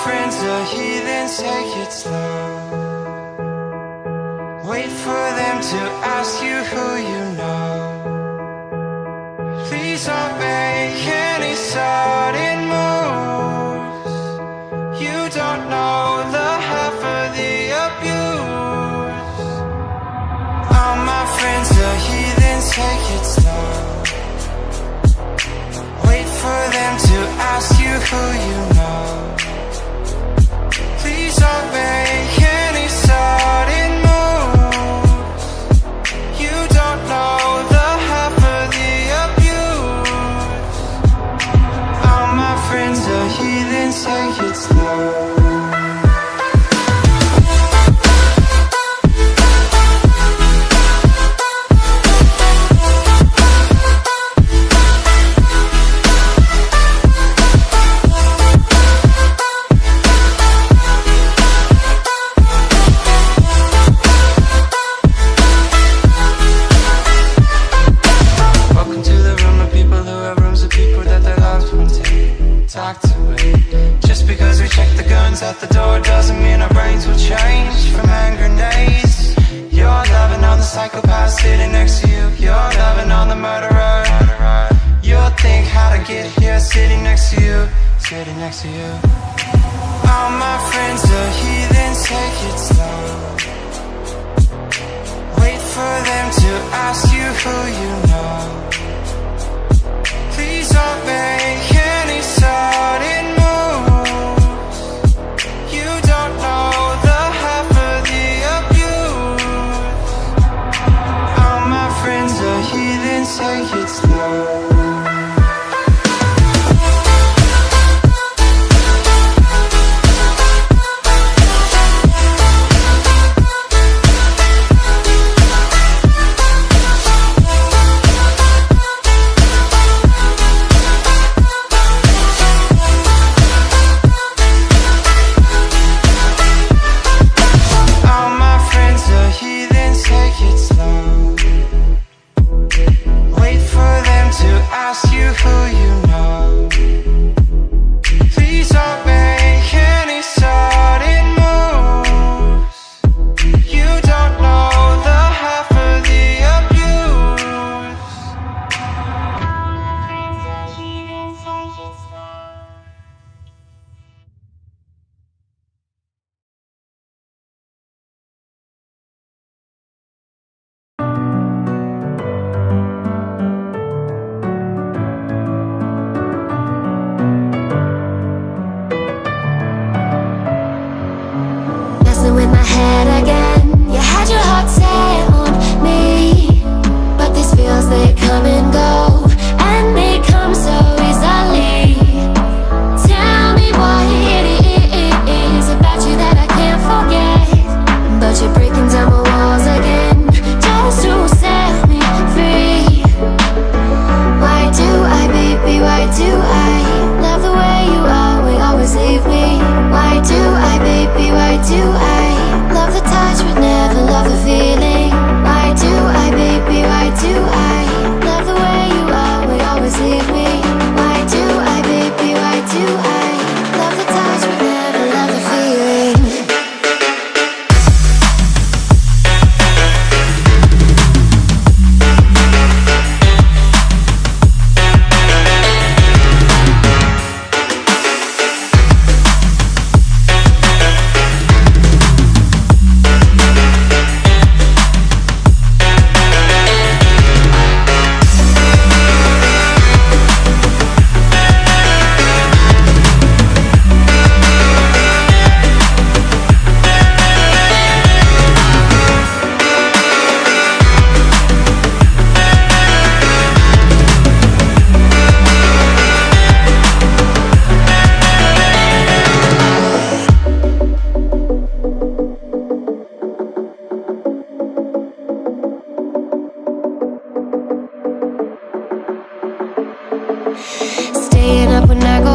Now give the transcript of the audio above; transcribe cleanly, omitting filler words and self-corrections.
friends are heathens, take it slow. Wait for them to ask you who you know. Please don't make any sudden moves. You don't know the half of the abuse. All my friends are heathens, take it slow. Wait for them to ask you who you know. Please don't make any sudden moves. You don't know the half of the abuse. All my friends are heathens, take it slow. At the door doesn't mean our brains will change from hand grenades. You're loving on the psychopath sitting next to you. You're loving on the murderer. You'll think how to get here sitting next to you. Sitting next to you. All my friends are heathens, take it slow. Wait for them to ask you who you know. Please don't make any sudden moves. You don't know the half of the abuse. All my friends are heathens, take it slow. Staying up when I go